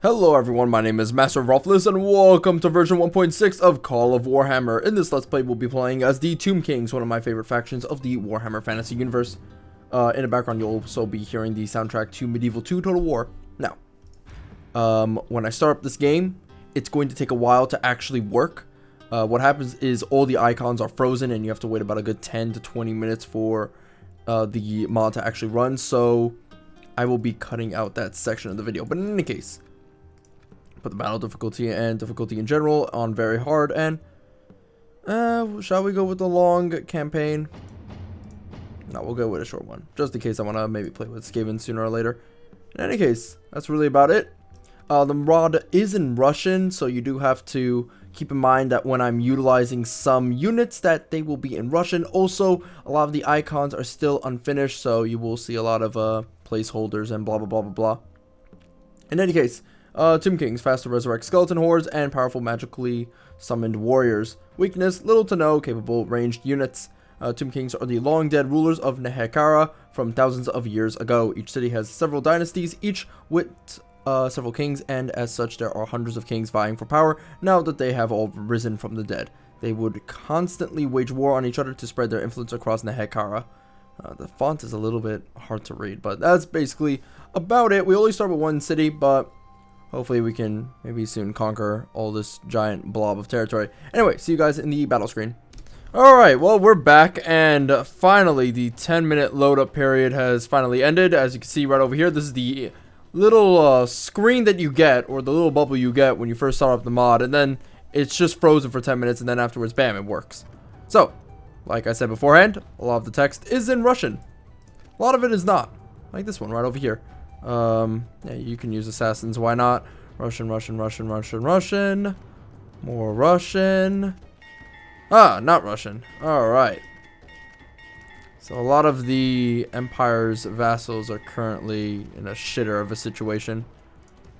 Hello everyone, my name is Masterofroflness and welcome to version 1.6 of Call of Warhammer. In this Let's Play, we'll be playing as the Tomb Kings, one of my favorite factions of the Warhammer fantasy universe. In the background, you'll also be hearing the soundtrack to Medieval 2 Total War. Now, when I start up this game, it's going to take a while to actually work. What happens is all the icons are frozen and you have to wait about a good 10 to 20 minutes for the mod to actually run, so I will be cutting out that section of the video. But in any case, put the battle difficulty and difficulty in general on very hard, and shall we go with the long campaign? No, we'll go with a short one, just in case I want to maybe play with Skaven sooner or later. In any case, that's really about it. The mod is in Russian, so you do have to keep in mind that when I'm utilizing some units that they will be in Russian. Also, a lot of the icons are still unfinished, so you will see a lot of placeholders and blah blah blah blah blah. In any case, Tomb Kings, fast to resurrect skeleton hordes and powerful magically summoned warriors. Weakness, little to no capable ranged units. Tomb Kings are the long dead rulers of Nehekara from thousands of years ago. Each city has several dynasties, each with several kings, and as such there are hundreds of kings vying for power now that they have all risen from the dead. They would constantly wage war on each other to spread their influence across Nehekara. The font is a little bit hard to read, but that's basically about it. We only start with one city, but hopefully we can maybe soon conquer all this giant blob of territory. Anyway, see you guys in the battle screen. Alright, well, we're back, and finally the 10-minute load up period has finally ended. As you can see right over here, this is the little screen that you get, or the little bubble you get when you first start up the mod, and then it's just frozen for 10 minutes, and then afterwards, bam, it works. So, like I said beforehand, a lot of the text is in Russian. A lot of it is not. Like this one right over here. Yeah, you can use assassins, why not? Russian, Russian, Russian, Russian, Russian. More Russian. Ah, not Russian. Alright. So a lot of the Empire's vassals are currently in a shitter of a situation.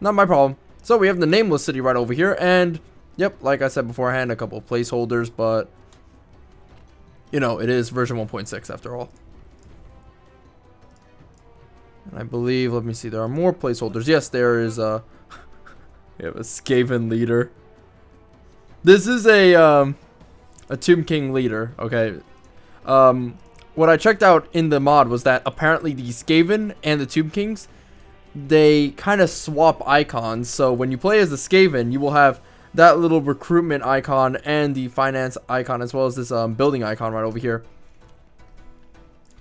Not my problem. So we have the nameless city right over here, and yep, like I said beforehand, a couple of placeholders, but you know, it is version 1.6 after all. And I believe, let me see, there are more placeholders. Yes, there is a we have a Skaven leader. This is a Tomb King leader, okay. What I checked out in the mod was that apparently the Skaven and the Tomb Kings, they kind of swap icons. So when you play as the Skaven, you will have that little recruitment icon and the finance icon, as well as this building icon right over here.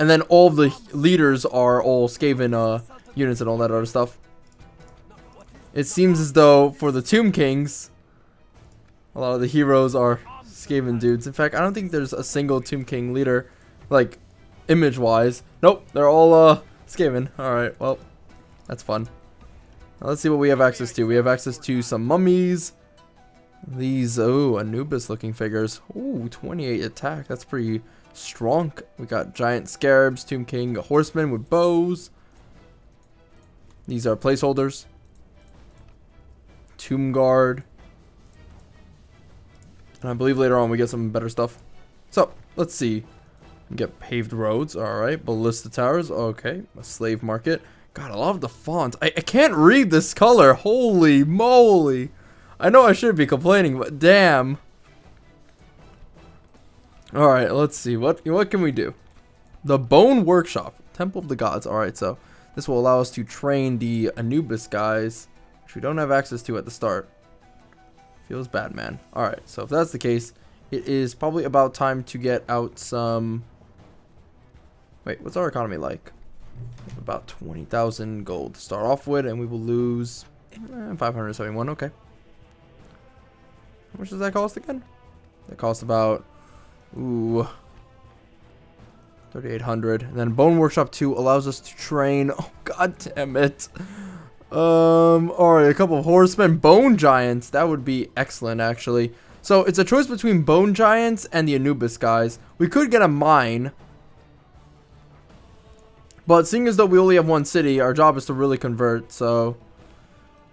And then all of the leaders are all Skaven units and all that other stuff. It seems as though for the Tomb Kings, a lot of the heroes are Skaven dudes. In fact, I don't think there's a single Tomb King leader, like, image-wise. Nope, they're all Skaven. Alright, well, that's fun. Now let's see what we have access to. We have access to some mummies. These, oh, Anubis-looking figures. Ooh, 28 attack. That's pretty strong. We got giant scarabs, Tomb King horsemen with bows. These are placeholders. Tomb Guard. And I believe later on we get some better stuff. So, let's see. Get paved roads. Alright. Ballista towers. Okay. A slave market. God, I love the font. I can't read this color. Holy moly. I know I should be complaining, but damn. Alright, let's see. What can we do? The Bone Workshop. Temple of the Gods. Alright, so this will allow us to train the Anubis guys, which we don't have access to at the start. Feels bad, man. Alright, so if that's the case, it is probably about time to get out some... Wait, what's our economy like? About 20,000 gold to start off with, and we will lose 571. Okay. How much does that cost again? That costs about... Ooh, 3,800. And then Bone Workshop 2 allows us to train. Oh, god damn it. Alright, a couple of horsemen. Bone Giants. That would be excellent, actually. So, it's a choice between Bone Giants and the Anubis guys. We could get a mine. But seeing as though we only have one city, our job is to really convert. So,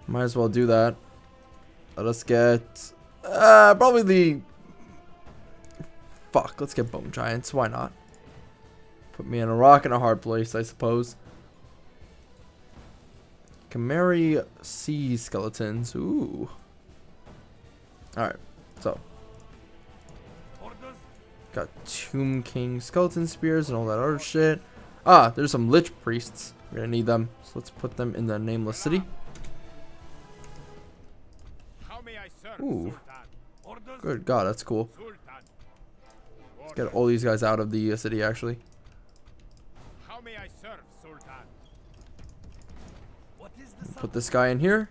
might as well do that. Let us get... probably the... Fuck, let's get Bone Giants. Why not? Put me in a rock and a hard place, I suppose. Chimera sea skeletons. Ooh. Alright, so. Got Tomb King skeleton spears and all that other shit. Ah, there's some Lich priests. We're gonna need them. So let's put them in the nameless city. Ooh. Good God, that's cool. Let's get all these guys out of the city, actually. Put this guy in here.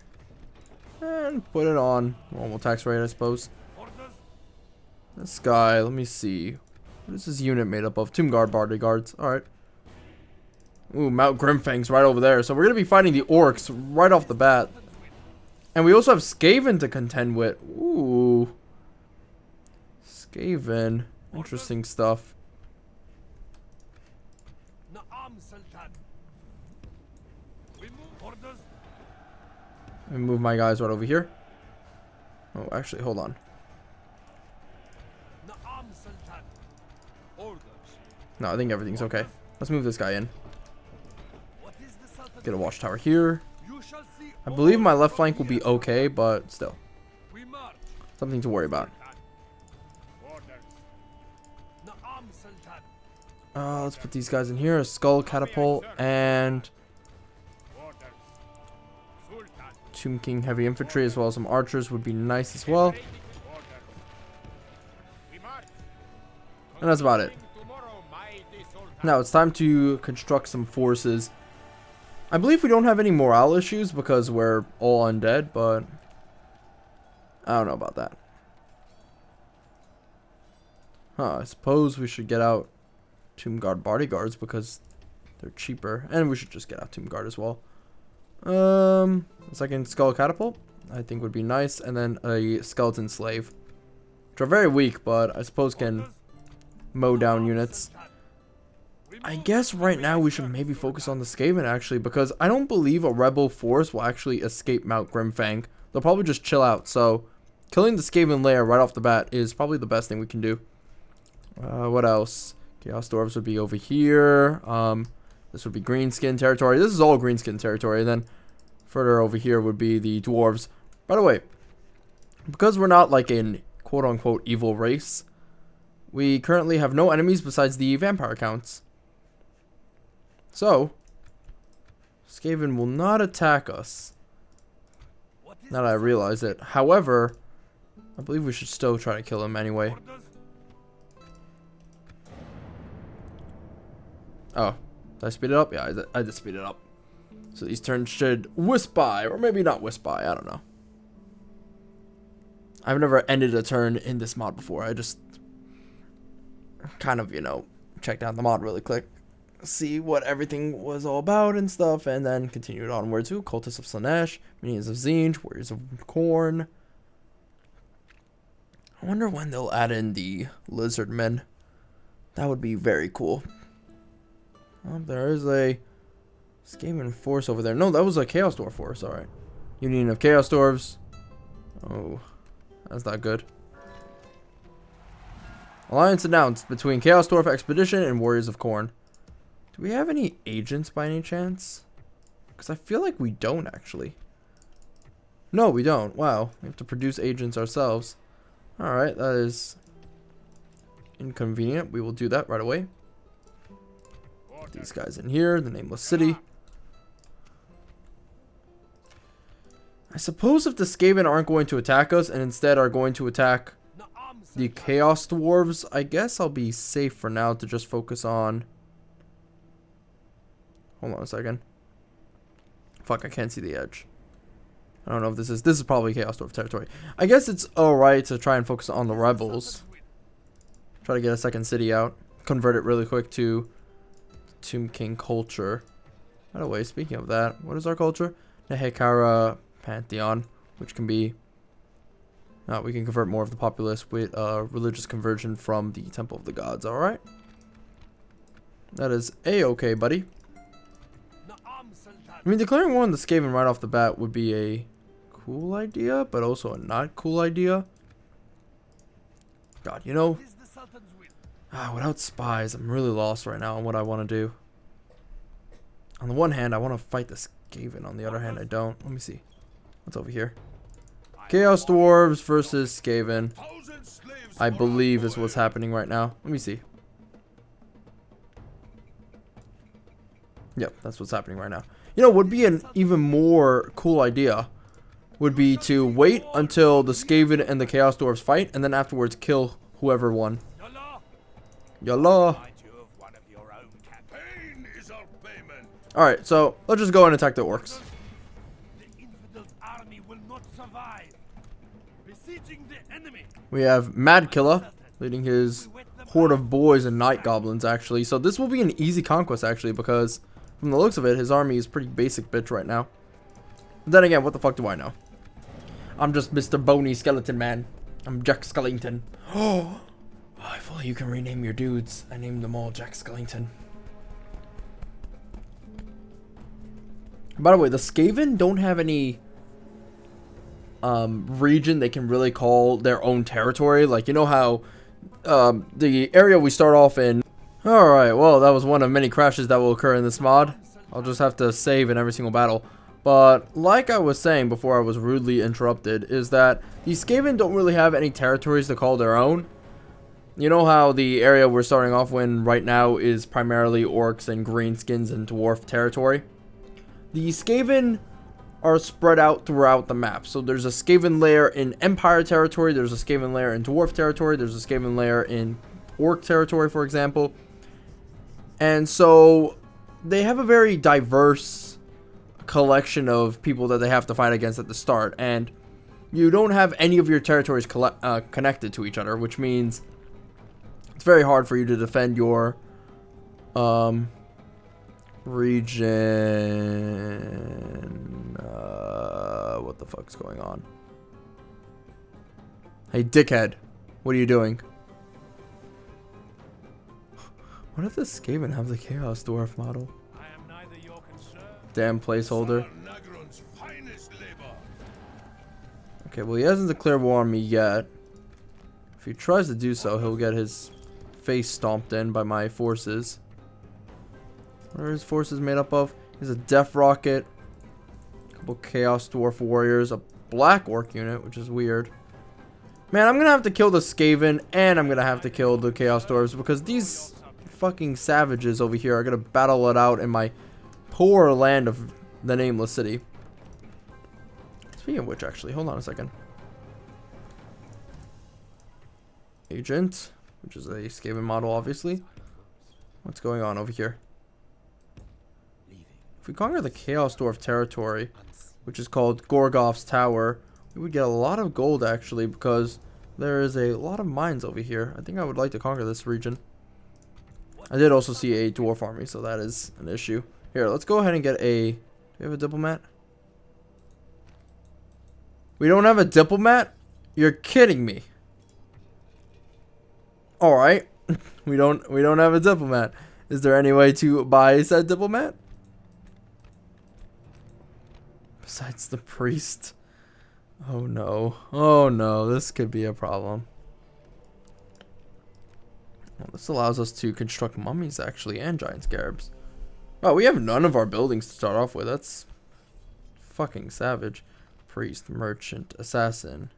And put it on normal tax rate, I suppose. This guy, let me see. What is this unit made up of? Tomb Guard bodyguards. Alright. Ooh, Mount Grimfang's right over there. So we're going to be fighting the orcs right off the bat. And we also have Skaven to contend with. Ooh. Skaven. Interesting stuff. Let me move my guys right over here. Oh, actually, hold on. No, I think everything's okay. Let's move this guy in. Get a watchtower here. I believe my left flank will be okay, but still. Something to worry about. Let's put these guys in here. A skull catapult and Tomb King heavy infantry as well as some archers would be nice as well. And that's about it. Now it's time to construct some forces. I believe we don't have any morale issues because we're all undead, but I don't know about that. I suppose we should get out Tomb Guard bodyguards because they're cheaper, and we should just get out Tomb Guard as well. A second skull catapult I think would be nice, and then a skeleton slave, which are very weak, but I suppose can mow down units. I guess right now we should maybe focus on the Skaven actually, because I don't believe a rebel force will actually escape Mount Grimfang. They'll probably just chill out, so killing the Skaven lair right off the bat is probably the best thing we can do. What else? Chaos Dwarves would be over here. This would be greenskin territory. This is all greenskin territory. And then further over here would be the dwarves. By the way, because we're not like a quote-unquote evil race, we currently have no enemies besides the vampire counts. So, Skaven will not attack us. Now that I realize it. However, I believe we should still try to kill him anyway. Oh, did I speed it up? Yeah, I did speed it up. So these turns should wisp by, or maybe not wisp by, I don't know. I've never ended a turn in this mod before. I just kind of, you know, checked out the mod really quick, see what everything was all about and stuff, and then continued onward to Cultists of Slaanesh, Minions of Tzeentch, Warriors of Khorne. I wonder when they'll add in the Lizard Men. That would be very cool. Oh, there is a Skaven force over there. No, that was a Chaos Dwarf force. Alright. Union of Chaos Dwarves. Oh, that's not good. Alliance announced between Chaos Dwarf Expedition and Warriors of Khorne. Do we have any agents by any chance? Because I feel like we don't actually. No, we don't. Wow. We have to produce agents ourselves. Alright, that is inconvenient. We will do that right away. Put these guys in here, the nameless city. I suppose if the Skaven aren't going to attack us and instead are going to attack the Chaos Dwarves, I guess I'll be safe for now to just focus on... Hold on a second. Fuck, I can't see the edge. I don't know if this is probably Chaos Dwarf territory. I guess it's alright to try and focus on the rebels. Try to get a second city out. Convert it really quick to Tomb King culture. By the way, speaking of that, what is our culture? Nehekara Pantheon, which can be... we can convert more of the populace with religious conversion from the Temple of the Gods, alright? That is a-okay, buddy. I mean, declaring war on the Skaven right off the bat would be a cool idea, but also a not cool idea. God, you know, without spies, I'm really lost right now on what I want to do. On the one hand, I want to fight this Skaven, on the other hand, I don't. Let me see. What's over here? Chaos Dwarves versus Skaven. I believe is what's happening right now. Let me see. Yep, that's what's happening right now. You know, would be an even more cool idea would be to wait until the Skaven and the Chaos Dwarves fight, and then afterwards kill whoever won. Yalla. Alright, so let's just go and attack the orcs. We have Mad Killer leading his horde of boys and night goblins, actually. So this will be an easy conquest, actually, because from the looks of it, his army is pretty basic bitch right now. But then again, what the fuck do I know? I'm just Mr. Bony Skeleton Man. I'm Jack Skellington. Oh, if only you can rename your dudes. I named them all Jack Skellington. By the way, the Skaven don't have any region they can really call their own territory. Like, you know how the area we start off in. Alright, well, that was one of many crashes that will occur in this mod. I'll just have to save in every single battle. But like I was saying before I was rudely interrupted, is that the Skaven don't really have any territories to call their own. You know how the area we're starting off in right now is primarily orcs and greenskins and dwarf territory? The Skaven are spread out throughout the map. So there's a Skaven lair in Empire territory, there's a Skaven lair in dwarf territory, there's a Skaven lair in orc territory, for example. And so they have a very diverse collection of people that they have to fight against at the start, and you don't have any of your territories connected to each other, which means it's very hard for you to defend your region. What the fuck's going on? Hey, dickhead, what are you doing? What if the Skaven have the Chaos Dwarf model? Damn placeholder. Okay, well, he hasn't declared war on me yet. If he tries to do so, he'll get his face stomped in by my forces. What are his forces made up of? He's a Death Rocket, a couple Chaos Dwarf Warriors, a Black Orc unit, which is weird. Man, I'm gonna have to kill the Skaven, and I'm gonna have to kill the Chaos Dwarves, because these fucking savages over here are gonna battle it out in my poor land of the Nameless City. Speaking of which, actually, hold on a second. Agent, which is a Skaven model, obviously. What's going on over here? If we conquer the Chaos Dwarf territory, which is called Gorgoth's Tower, we would get a lot of gold, actually, because there is a lot of mines over here. I think I would like to conquer this region. I did also see a dwarf army, so that is an issue. Here, let's go ahead and get a... Do we have a diplomat? We don't have a diplomat? You're kidding me. Alright. we don't have a diplomat. Is there any way to buy said diplomat? Besides the priest. Oh no. Oh no, this could be a problem. Well, this allows us to construct mummies, actually, and giant scarabs. Oh, we have none of our buildings to start off with. That's fucking savage. Priest, merchant, assassin.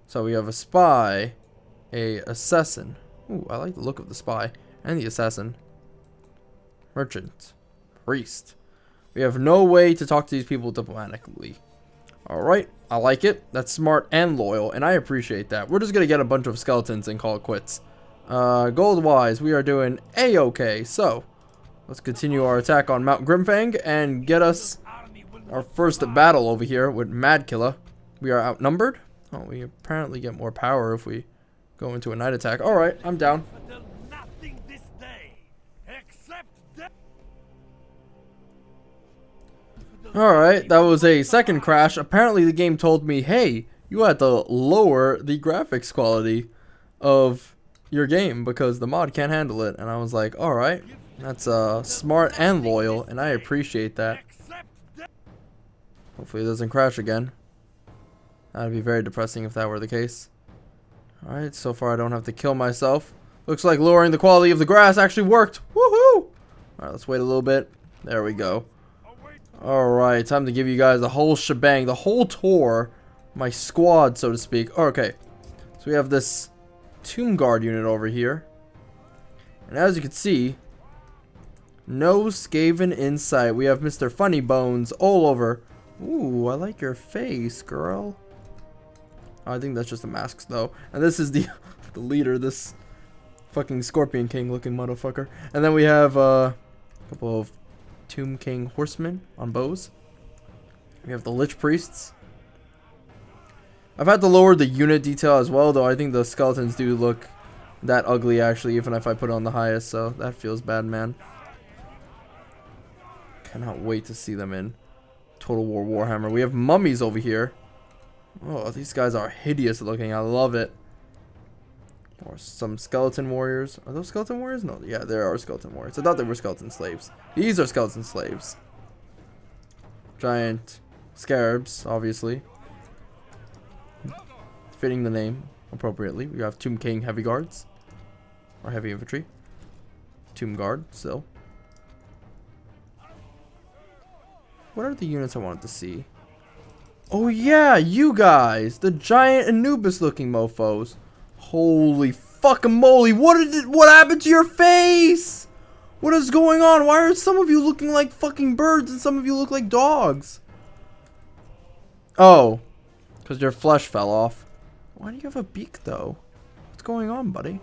So we have a spy, a assassin. Ooh, I like the look of the spy and the assassin. Merchant, priest. We have no way to talk to these people diplomatically. Alright, I like it. That's smart and loyal, and I appreciate that. We're just gonna get a bunch of skeletons and call it quits. Gold wise, we are doing a-okay. So let's continue our attack on Mount Grimfang and get us our first battle over here with Mad Killer. We are outnumbered. Oh, we apparently get more power if we go into a night attack. Alright, I'm down. Alright, that was a second crash. Apparently the game told me, hey, you had to lower the graphics quality of your game because the mod can't handle it. And I was like, alright, that's smart and loyal, and I appreciate that. Hopefully it doesn't crash again. That'd be very depressing if that were the case. Alright, so far I don't have to kill myself. Looks like lowering the quality of the grass actually worked. Woohoo! Alright, let's wait a little bit. There we go. Alright, time to give you guys the whole shebang, the whole tour. My squad, so to speak. Okay, so we have this Tomb Guard unit over here. And as you can see, no Skaven in sight. We have Mr. Funny Bones all over. Ooh, I like your face, girl. I think that's just the masks, though. And this is the the leader, this fucking Scorpion King looking motherfucker. And then we have a couple of Tomb King horsemen on bows. We have the Lich Priests. I've had to lower the unit detail as well, though. I think the skeletons do look that ugly, actually, even if I put it on the highest. So that feels bad, man. Cannot wait to see them in Total War Warhammer. We have mummies over here. Oh, these guys are hideous looking. I love it. Or some skeleton warriors. Are those skeleton warriors? No, yeah, there are skeleton warriors. I thought they were skeleton slaves. These are skeleton slaves. Giant scarabs, obviously. Fitting the name appropriately. We have Tomb King heavy guards. Or heavy infantry. Tomb Guard, still. What are the units I wanted to see? Oh yeah, you guys! The giant Anubis looking mofos. Holy fucking moly, what happened to your face? What is going on? Why are some of you looking like fucking birds and some of you look like dogs? Oh, because your flesh fell off. Why do you have a beak though? What's going on, buddy?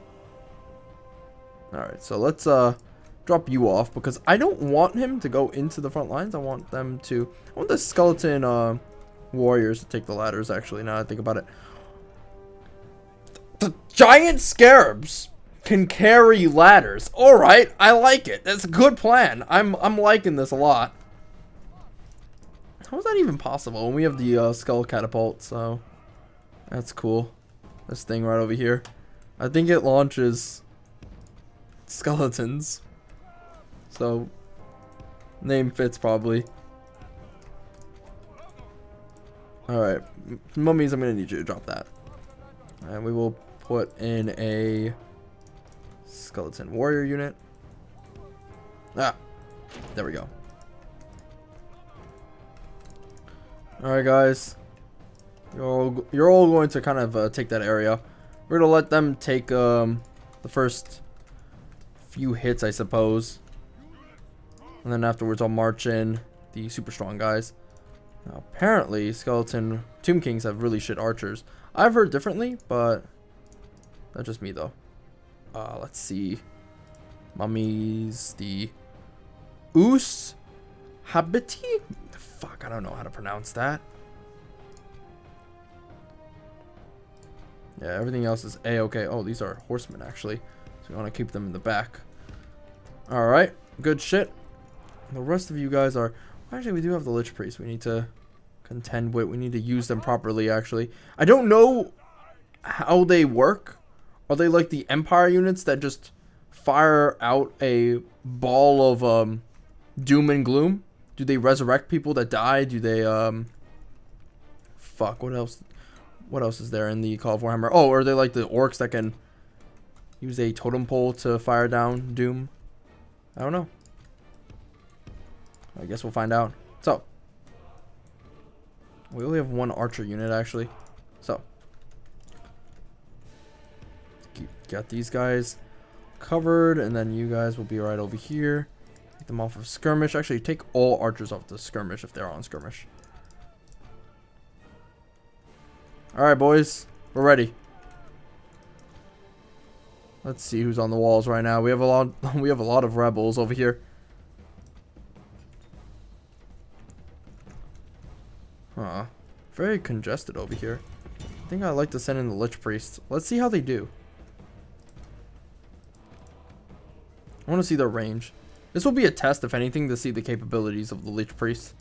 Alright, so let's drop you off because I don't want him to go into the front lines. I want the skeleton warriors to take the ladders, actually, now that I think about it. The giant scarabs can carry ladders. Alright, I like it. That's a good plan. I'm liking this a lot. How is that even possible when we have the skull catapult? So that's cool. This thing right over here. I think it launches skeletons. So name fits probably. Alright, mummies, I'm gonna need you to drop that. And we will put in a skeleton warrior unit. Ah, there we go. Alright guys, you're all going to kind of take that area. We're gonna let them take the first few hits, I suppose, and then afterwards I'll march in the super strong guys. Now, apparently skeleton Tomb Kings have really shit archers. I've heard differently, but that's just me though. Let's see. Mummies, the Us Habiti? Fuck, I don't know how to pronounce that. Yeah, everything else is A-okay. Oh, these are horsemen actually. So we want to keep them in the back. Alright, good shit. The rest of you guys are... Actually, we do have the Lich Priests we need to contend with. We need to use them properly, actually. I don't know how they work. Are they like the Empire units that just fire out a ball of doom and gloom? Do they resurrect people that die? Do they fuck, what else? What else is there in the Call of Warhammer? Oh, are they like the orcs that can use a totem pole to fire down doom? I don't know. I guess we'll find out. So, we only have one archer unit actually. So, got these guys covered, and then you guys will be right over here. Take them off of skirmish. Actually, take all archers off the skirmish if they're on skirmish. Alright, boys. We're ready. Let's see who's on the walls right now. We have a lot of rebels over here. Huh. Very congested over here. I think I'd like to send in the Lich Priests. Let's see how they do. I want to see their range. This will be a test, if anything, to see the capabilities of the Lich Priests.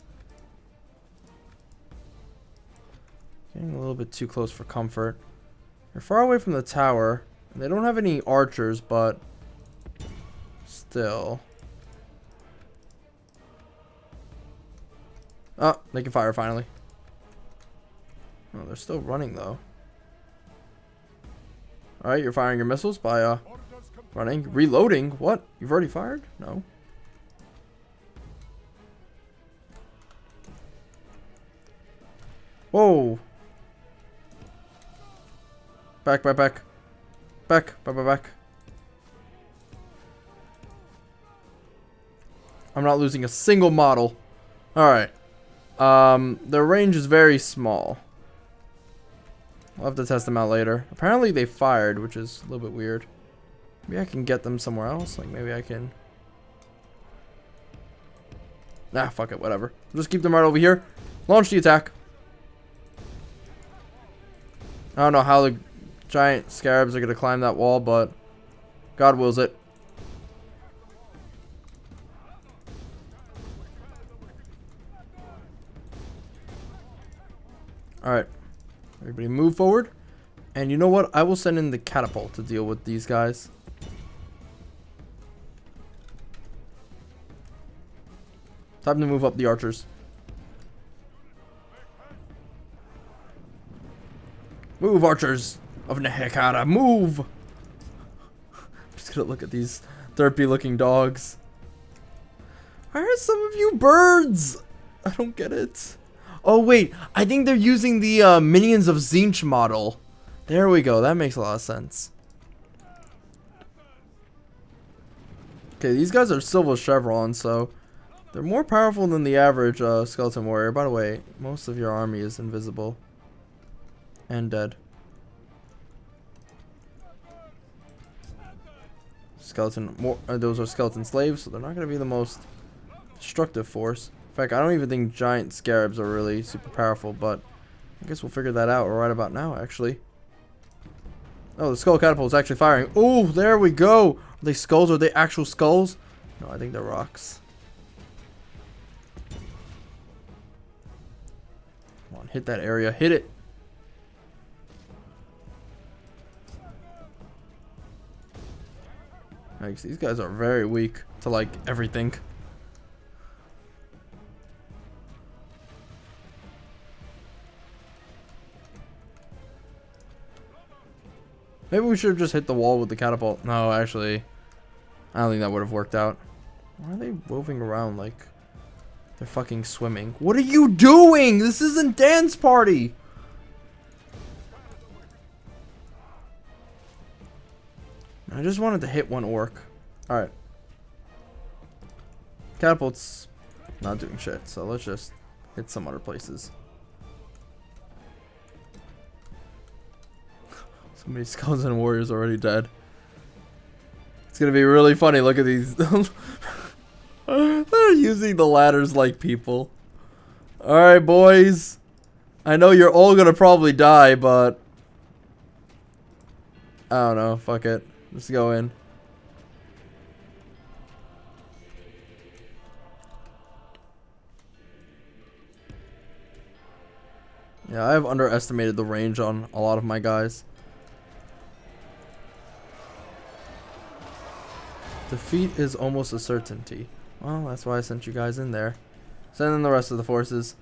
Getting a little bit too close for comfort. They're far away from the tower. And they don't have any archers, but still. Oh, they can fire finally. Oh, they're still running though. Alright, you're firing your missiles by running. Reloading? What? You've already fired? No. Whoa. Back, back, back. Back, back, back, back. I'm not losing a single model. Alright. Their range is very small. We'll have to test them out later. Apparently they fired, which is a little bit weird. Maybe I can get them somewhere else. Like, maybe I can... Nah, fuck it, whatever. Just keep them right over here. Launch the attack. I don't know how the giant scarabs are going to climb that wall, but God wills it. Alright. Everybody move forward. And you know what? I will send in the catapult to deal with these guys. Time to move up the archers. Move, archers of Nehekara, move! I'm just gonna look at these derpy looking dogs. Why are some of you birds? I don't get it. Oh wait, I think they're using the Minions of Tzeentch model. There we go, that makes a lot of sense. Okay, these guys are Silver Chevron, so they're more powerful than the average skeleton warrior. By the way, most of your army is invisible. And dead. Those are skeleton slaves, so they're not going to be the most destructive force. In fact, I don't even think giant scarabs are really super powerful, but I guess we'll figure that out right about now, actually. Oh, the skull catapult is actually firing. Oh, there we go. Are they skulls? Are they actual skulls? No, I think they're rocks. Come on, hit that area. Hit it. Nice. These guys are very weak to, like, everything. Maybe we should have just hit the wall with the catapult. No, actually, I don't think that would have worked out. Why are they roving around like they're fucking swimming? What are you doing? This isn't dance party. I just wanted to hit one orc. Alright. Catapult's not doing shit, so let's just hit some other places. So many skeleton warriors already dead. It's gonna be really funny. Look at these. They're using the ladders like people. Alright, boys. I know you're all gonna probably die, but I don't know. Fuck it. Let's go in. Yeah, I have underestimated the range on a lot of my guys. Defeat is almost a certainty. Well, that's why I sent you guys in there. Send in the rest of the forces.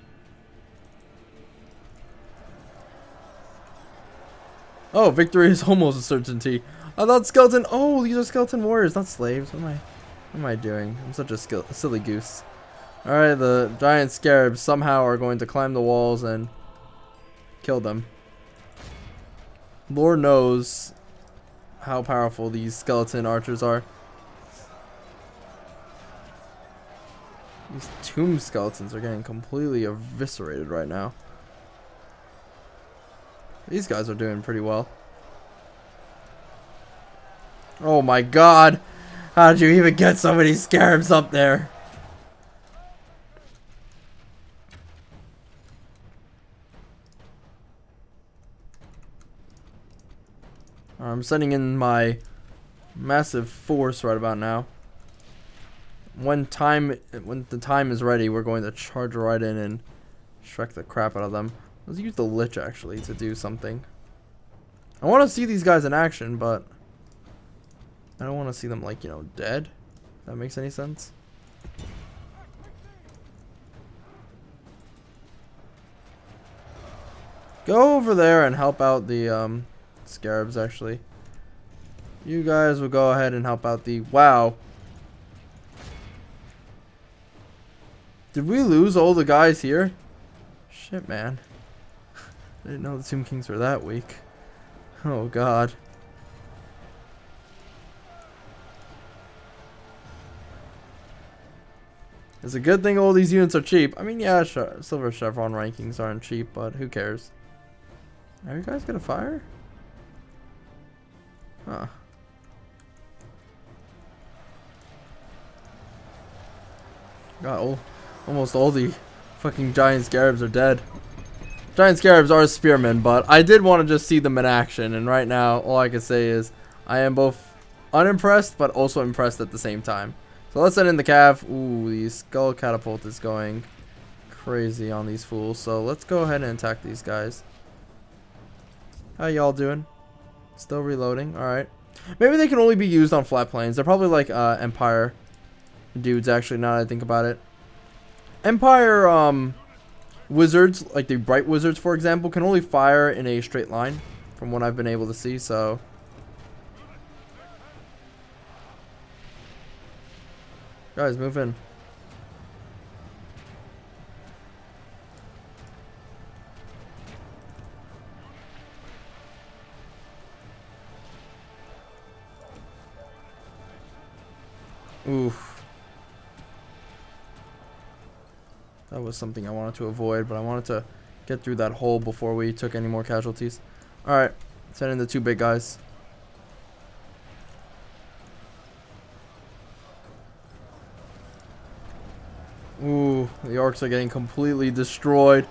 Oh, victory is almost a certainty. I thought skeleton. Oh, these are skeleton warriors, not slaves. What am I doing? I'm such a silly goose. Alright, the giant scarabs somehow are going to climb the walls and kill them. Lord knows how powerful these skeleton archers are. These tomb skeletons are getting completely eviscerated right now. These guys are doing pretty well. Oh my god! How did you even get so many scarabs up there? I'm sending in my massive force right about now. When the time is ready, we're going to charge right in and shrek the crap out of them. Let's use the Lich actually to do something. I want to see these guys in action, but I don't want to see them, like, you know, dead. If that makes any sense. Go over there and help out the scarabs actually. You guys will go ahead and help out the... Wow. Did we lose all the guys here? Shit, man. I didn't know the Tomb Kings were that weak. Oh god. It's a good thing all these units are cheap. I mean, yeah, Silver Chevron rankings aren't cheap, but who cares? Are you guys gonna fire? Huh. God, almost all the fucking giant scarabs are dead. Giant scarabs are spearmen, but I did want to just see them in action, and right now, all I can say is I am both unimpressed, but also impressed at the same time. So let's send in the cav. Ooh, the skull catapult is going crazy on these fools. So let's go ahead and attack these guys. How y'all doing? Still reloading. Alright. Maybe they can only be used on flat plains. They're probably like Empire dudes, actually, now that I think about it. Empire wizards, like the bright wizards, for example, can only fire in a straight line, from what I've been able to see, so... Guys, move in. Oof. That was something I wanted to avoid, but I wanted to get through that hole before we took any more casualties. Alright, send in the two big guys. Ooh, the orcs are getting completely destroyed.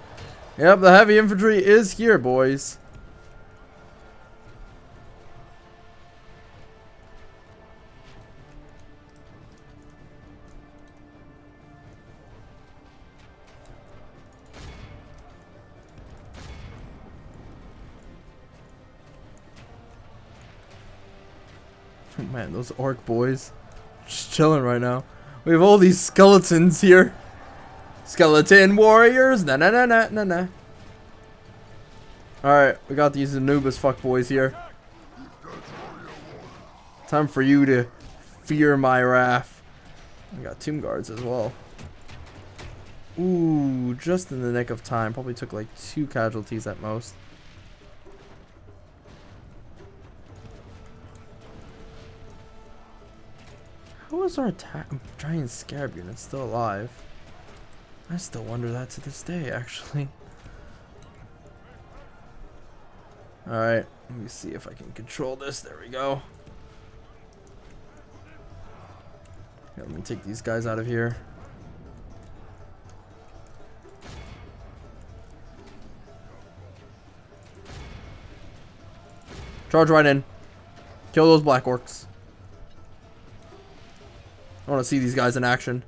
Yep, the heavy infantry is here, boys. Man, those orc boys just chilling right now. We have all these skeletons here. Skeleton warriors. Nah, nah, nah, nah, nah, nah. Alright, we got these Anubis fuck boys here. Time for you to fear my wrath. We got tomb guards as well. Ooh, just in the nick of time. Probably took like 2 casualties at most. How is our giant scarab unit still alive? I still wonder that to this day, actually. Alright, let me see if I can control this. There we go. Yeah, let me take these guys out of here. Charge right in. Kill those black orcs. I want to see these guys in action.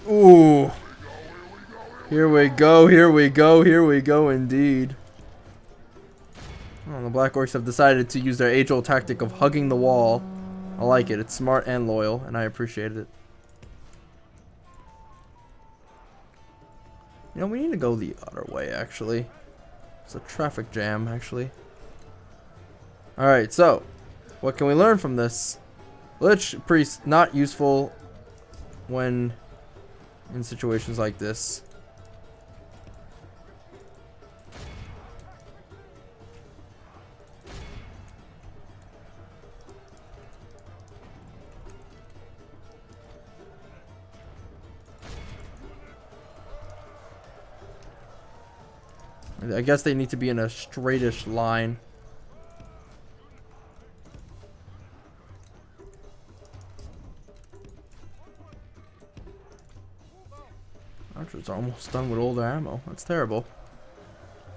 Ooh. Here we go, here we go, here we go indeed. Oh, the Black Orcs have decided to use their age-old tactic of hugging the wall. I like it. It's smart and loyal, and I appreciate it. You know, we need to go the other way, actually. It's a traffic jam, actually. Alright, so, what can we learn from this? Lich Priest, not useful when in situations like this. I guess they need to be in a straightish line. Archers are almost done with all their ammo. That's terrible.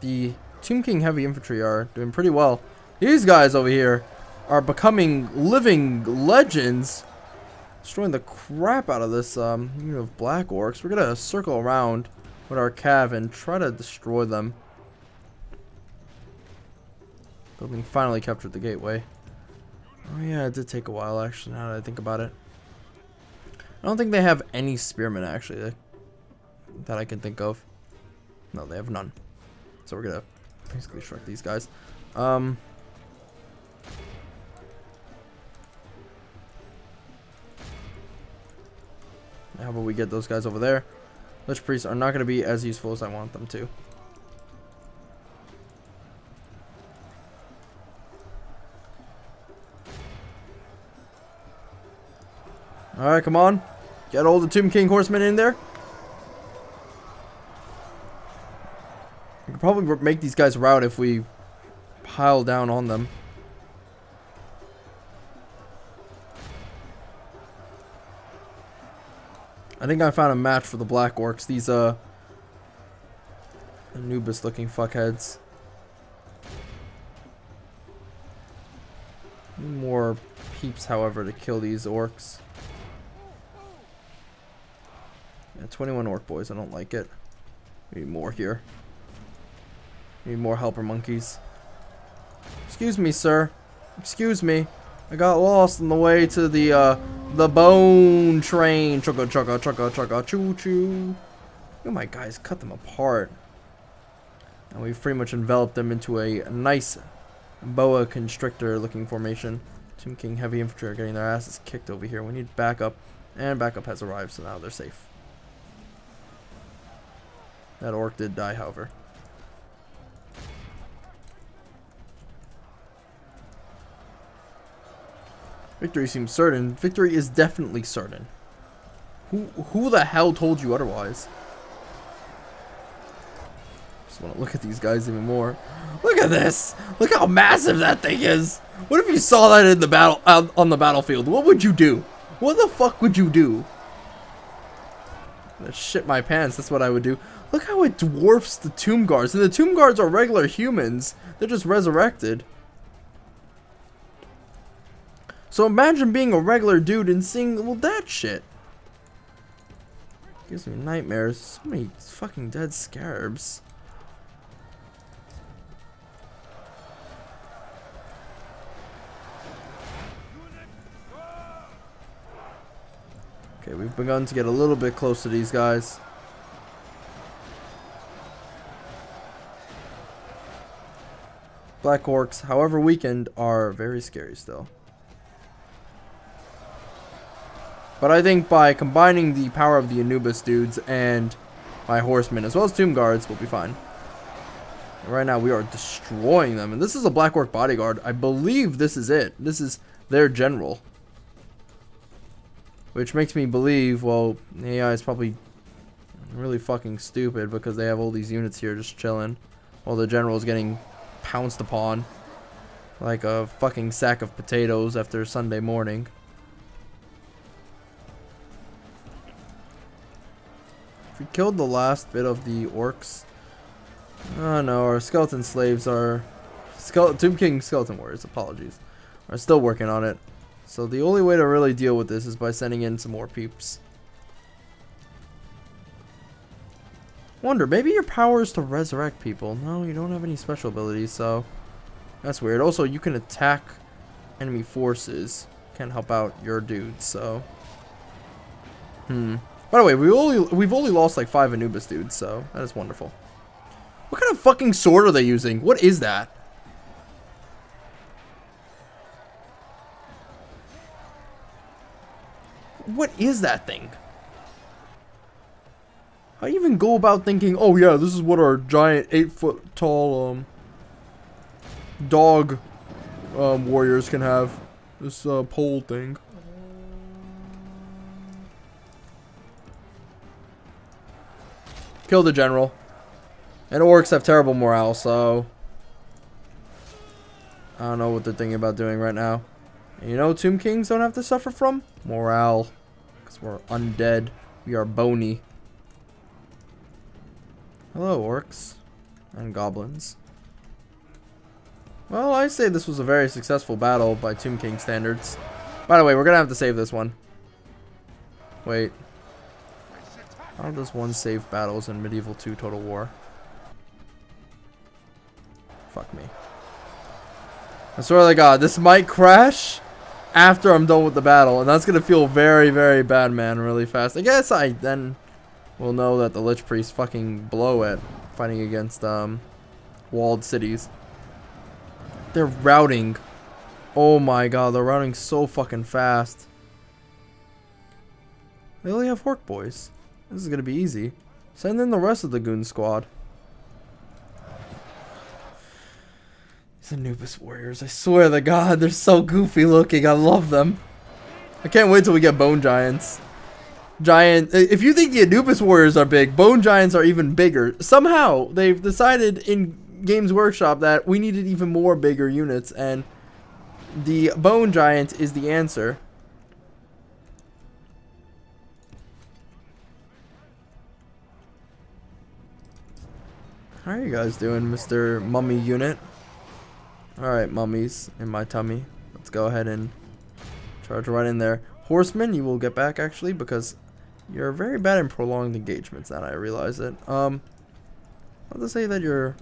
The Tomb King heavy infantry are doing pretty well. These guys over here are becoming living legends. Destroying the crap out of this unit of Black Orcs. We're gonna circle around with our cav and try to destroy them. Building finally captured the gateway. Oh yeah, it did take a while actually, now that I think about it. I don't think they have any spearmen actually that I can think of. No, they have none. So we're gonna basically shrug these guys. How about we get those guys over there? Lich Priests are not going to be as useful as I want them to. Alright, come on. Get all the Tomb King horsemen in there. We could probably make these guys rout if we pile down on them. I think I found a match for the Black Orcs. These, Anubis looking fuckheads. Need more peeps, however, to kill these orcs. Yeah, 21 orc boys, I don't like it. Need more here. Need more helper monkeys. Excuse me, sir. Excuse me. I got lost on the way to the bone train. Chugga chugga chugga chugga choo choo. Oh my guys, cut them apart. And we've pretty much enveloped them into a nice boa constrictor looking formation. Tomb King heavy infantry are getting their asses kicked over here. We need backup, and backup has arrived, so now they're safe. That orc did die, however. Victory seems certain. Victory is definitely certain. Who the hell told you otherwise? Just want to look at these guys even more. Look at this! Look how massive that thing is! What if you saw that in the battle on the battlefield? What would you do? What the fuck would you do? I'm gonna shit my pants. That's what I would do. Look how it dwarfs the Tomb Guards. And the Tomb Guards are regular humans. They're just resurrected. So imagine being a regular dude and seeing, well, that shit. Gives me nightmares. So many fucking dead scarabs. Okay, we've begun to get a little bit close to these guys. Black Orcs, however weakened, are very scary still. But I think by combining the power of the Anubis dudes and my horsemen, as well as Tomb Guards, we'll be fine. And right now we are destroying them. And this is a Black Orc bodyguard. I believe this is it. This is their general. Which makes me believe, well, AI is probably really fucking stupid because they have all these units here just chilling. While the general is getting pounced upon like a fucking sack of potatoes after Sunday morning. We killed the last bit of the orcs. Oh no, our skeleton slaves are... Tomb King skeleton warriors, apologies. Are still working on it. So the only way to really deal with this is by sending in some more peeps. Wonder, maybe your power is to resurrect people. No, you don't have any special abilities, so... That's weird. Also, you can attack enemy forces. Can't help out your dudes, so... By the way, we've only lost like 5 Anubis dudes, so that is wonderful. What kind of fucking sword are they using? What is that? What is that thing? How do you even go about thinking, oh yeah, this is what our giant 8-foot tall dog warriors can have. This pole thing. Kill the general. And orcs have terrible morale, so I don't know what they're thinking about doing right now. And you know, Tomb Kings don't have to suffer from morale, because we're undead. We are bony. Hello, orcs and goblins. Well, I say this was a very successful battle by Tomb King standards. By the way, we're gonna have to save this one. Wait. How does one save battles in Medieval 2 Total War? Fuck me. I swear to God, this might crash after I'm done with the battle, and that's gonna feel very, very bad, man, really fast. I guess I then will know that the Lich Priests fucking blow at fighting against walled cities. They're routing. Oh my God, they're routing so fucking fast. They only have Hork boys. This is gonna be easy. Send in the rest of the goon squad. These Anubis warriors, I swear to God, they're so goofy looking. I love them. I can't wait till we get bone giants. If you think the Anubis warriors are big, bone giants are even bigger. Somehow they've decided in Games Workshop that we needed even more bigger units, and the bone giant is the answer. How are you guys doing, Mr. Mummy unit? Alright, mummies in my tummy. Let's go ahead and charge right in there. Horsemen, you will get back actually, because you're very bad in prolonged engagements, now I realize it. Not to say that you're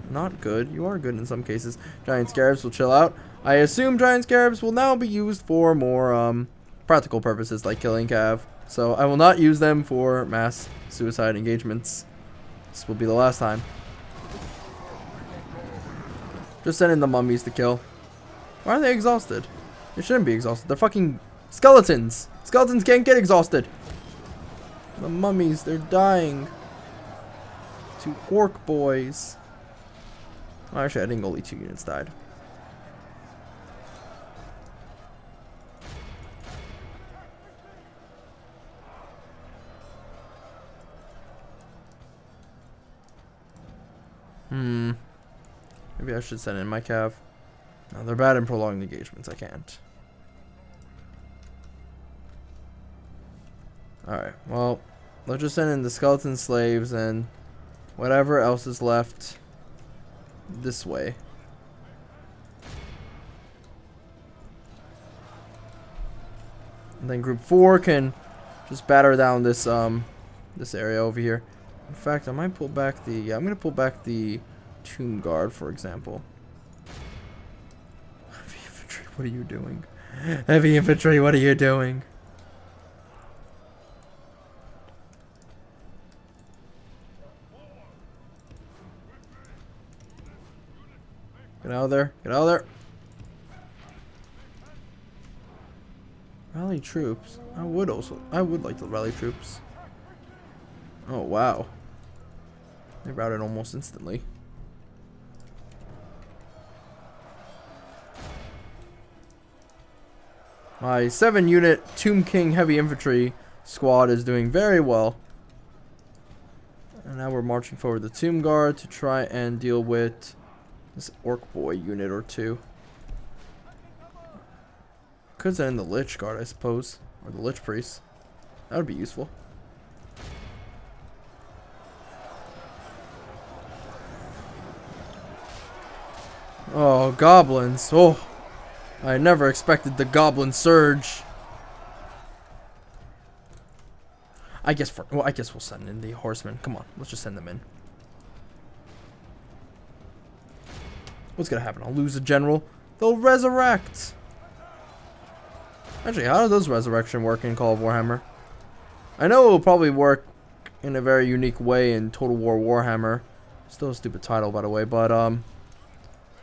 not good. You are good in some cases. Giant scarabs will chill out. I assume giant scarabs will now be used for more practical purposes like killing cav. So I will not use them for mass suicide engagements. This will be the last time. Just send in the mummies to kill. Why are they exhausted? They shouldn't be exhausted. They're fucking skeletons. Skeletons can't get exhausted. The mummies, they're dying. To orc boys. Oh, actually, I think only 2 units died. Maybe I should send in my cav. No, they're bad in prolonged engagements. I can't. Alright, well, let's just send in the skeleton slaves and whatever else is left this way. And then group 4 can just batter down this this area over here. In fact, I might pull back the I'm gonna pull back the tomb guard, for example. Heavy infantry, what are you doing? Heavy infantry, what are you doing? Get out of there. Get out of there. Rally troops. I would like to rally troops. Oh, wow. They routed almost instantly. My 7-unit Tomb King Heavy Infantry squad is doing very well. And now we're marching forward the Tomb Guard to try and deal with this Orc Boy unit or 2. Could send in the Lich Guard, I suppose. Or the Lich Priest. That would be useful. Oh, goblins. Oh, I never expected the goblin surge. I guess we'll send in the horsemen. Come on, let's just send them in. What's gonna happen? I'll lose a general. They'll resurrect. Actually, how does resurrection work in Call of Warhammer? I know it will probably work in a very unique way in Total War Warhammer. Still a stupid title, by the way, but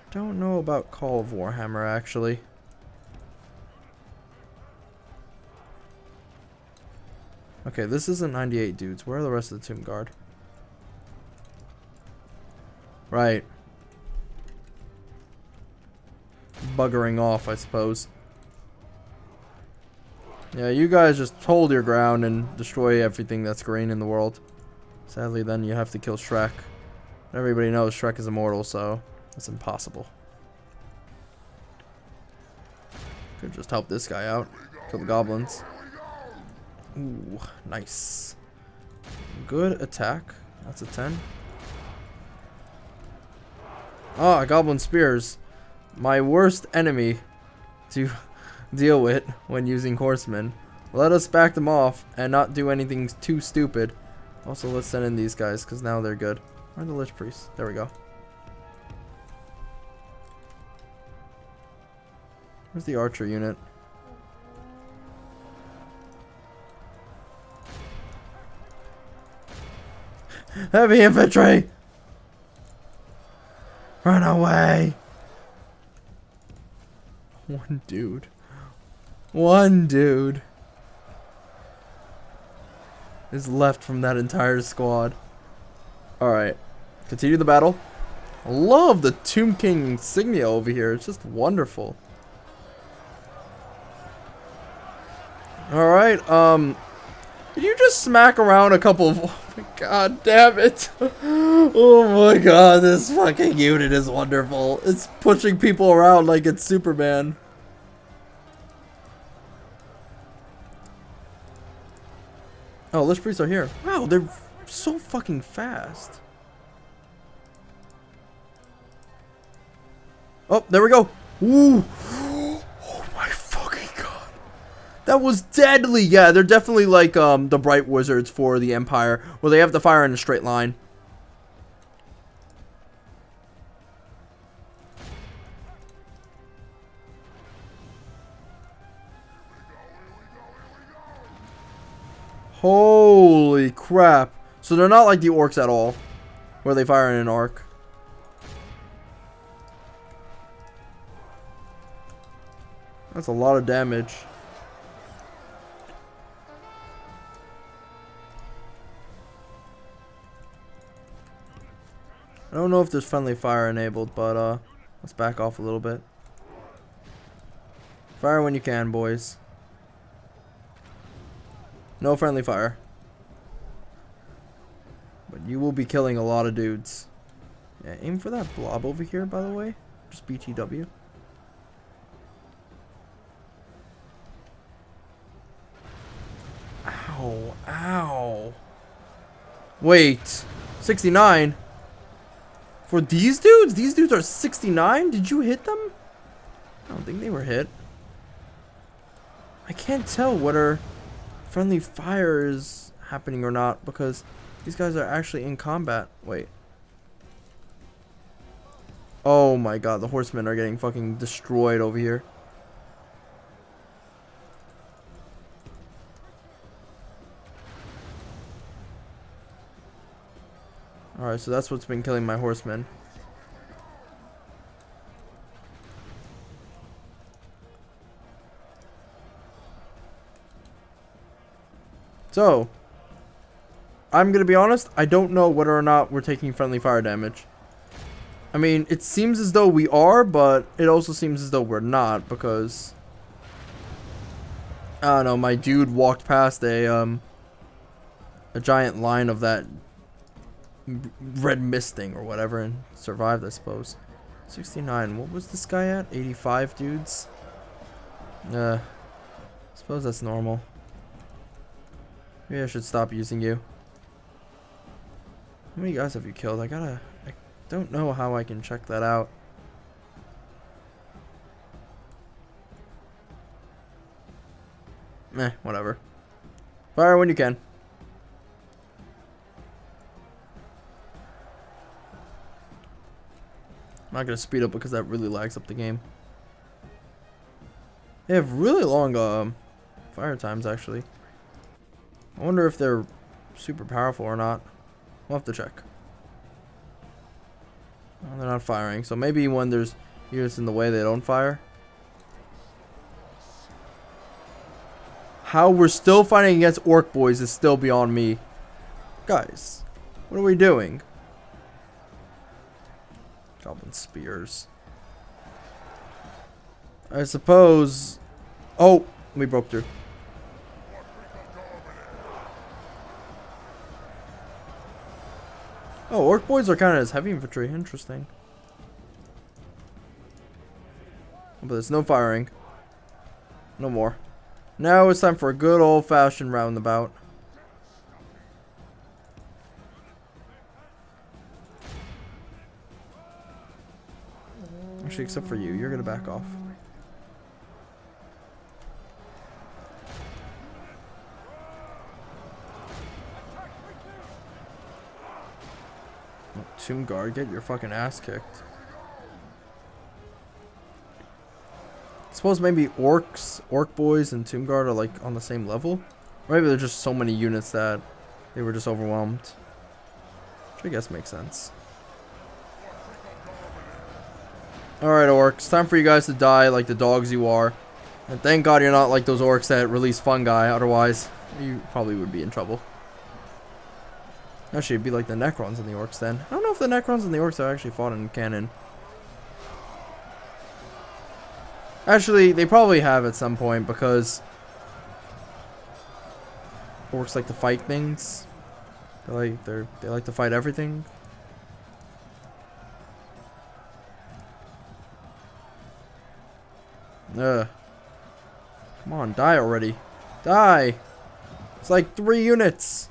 don't know about Call of Warhammer actually. Okay, this isn't 98 dudes. Where are the rest of the Tomb Guard? Right. Buggering off, I suppose. Yeah, you guys just hold your ground and destroy everything that's green in the world. Sadly, then you have to kill Shrek. Everybody knows Shrek is immortal, so it's impossible. Could just help this guy out. Kill the goblins. Ooh, nice. Good attack. That's a 10. Ah, goblin spears. My worst enemy to deal with when using horsemen. Let us back them off and not do anything too stupid. Also, let's send in these guys because now they're good. Where are the Lich Priests? There we go. Where's the archer unit? Heavy infantry! Run away! One dude. One dude. is left from that entire squad. Alright. Continue the battle. I love the Tomb King insignia over here. It's just wonderful. Alright, did you just smack around a couple of... Oh my god damn it. Oh my god, this fucking unit is wonderful. It's pushing people around like it's Superman. Oh, Lich Priests are here. Wow, they're so fucking fast. Oh, there we go. Ooh. Oh my fucking god. That was deadly. Yeah, they're definitely like the Bright Wizards for the Empire, where they have to fire in a straight line. Holy crap. So they're not like the orcs at all, where they fire in an arc. That's a lot of damage. I don't know if there's friendly fire enabled, but let's back off a little bit. Fire when you can, boys. No friendly fire. But you will be killing a lot of dudes. Yeah, aim for that blob over here, by the way. Just BTW. Ow, ow. Wait, 69? For these dudes? These dudes are 69? Did you hit them? I don't think they were hit. I can't tell whether friendly fire is happening or not, because these guys are actually in combat. Wait. Oh my god, the horsemen are getting fucking destroyed over here. Alright, so that's what's been killing my horsemen. So, I'm gonna be honest, I don't know whether or not we're taking friendly fire damage. I mean, it seems as though we are, but it also seems as though we're not, because I don't know, my dude walked past a giant line of that red misting or whatever and survived, I suppose. 69. What was this guy at? 85 dudes? I suppose that's normal. Maybe I should stop using you. How many guys have you killed? I don't know how I can check that out. Whatever. Fire when you can. I'm not gonna speed up because that really lags up the game. They have really long fire times, actually. I wonder if they're super powerful or not. We'll have to check. Well, they're not firing, so maybe when there's units in the way, they don't fire. How we're still fighting against orc boys is still beyond me. Guys, what are we doing? Goblin spears. I suppose... Oh, we broke through. Oh, orc boys are counted as heavy infantry. Interesting. But there's no firing. No more. Now it's time for a good old-fashioned roundabout. Actually, except for you. You're gonna back off. Tomb Guard, get your fucking ass kicked. I suppose maybe orc boys and Tomb Guard are like on the same level. Or maybe there's just so many units that they were just overwhelmed. Which I guess makes sense. Alright, orcs. Time for you guys to die like the dogs you are. And thank God you're not like those orcs that release fungi. Otherwise, you probably would be in trouble. Actually, it'd be like the Necrons and the Orcs then. I don't know if the Necrons and the Orcs have actually fought in canon. Actually, they probably have at some point because Orcs like to fight things. They like to fight everything. Ugh. Come on, die already. Die! It's like 3 units.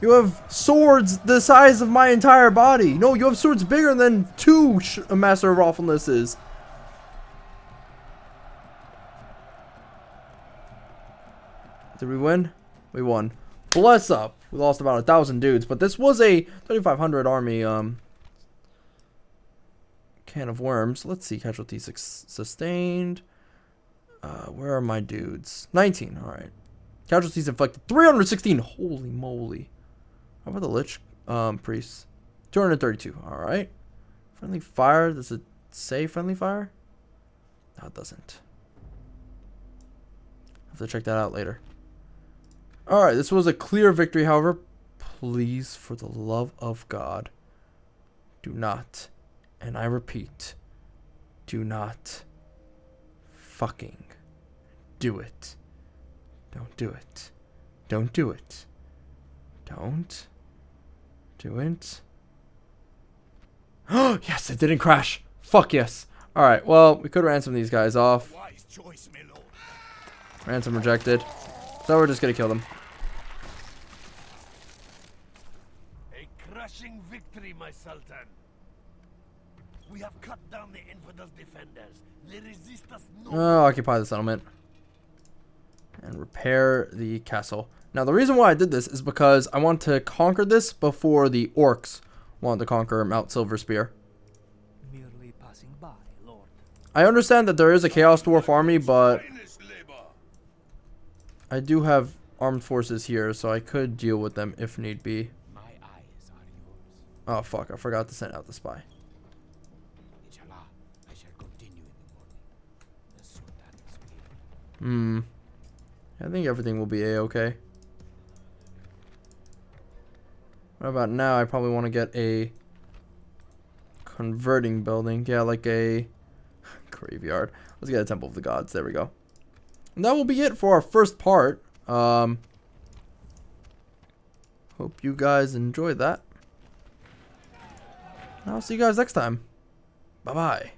You have swords the size of my entire body. No, you have swords bigger than 2 Masterofroflnesses. Did we win? We won. Bless up. We lost about 1,000 dudes, but this was a 3,500 army can of worms. Let's see, casualties sustained. Where are my dudes? 19. All right. Casualties inflicted 316. Holy moly. How about the Lich priests? 232. All right. Friendly fire. Does it say friendly fire? No, it doesn't. Have to check that out later. All right. This was a clear victory. However, please, for the love of God, do not, and I repeat, do not fucking do it. Don't do it. Don't do it. Don't do it. Oh, yes, it didn't crash. Fuck yes. Alright, well, we could ransom these guys off. Ransom rejected. So we're just gonna kill them. A crushing victory, my Sultan. We have cut down the Infidels' defenders. They resist us no more. Oh, occupy the settlement. And repair the castle. Now, the reason why I did this is because I want to conquer this before the Orcs want to conquer Mount Silverspear. Merely passing by, Lord. I understand that there is a Chaos Dwarf army, but I do have armed forces here, so I could deal with them if need be. My eyes are yours. Oh, fuck. I forgot to send out the spy. Inshallah, I shall continue in the morning. The Sultan is here. I think everything will be a-okay. What about now? I probably want to get a converting building. Yeah, like a graveyard. Let's get a Temple of the Gods. There we go. And that will be it for our first part. Hope you guys enjoyed that. I'll see you guys next time. Bye-bye.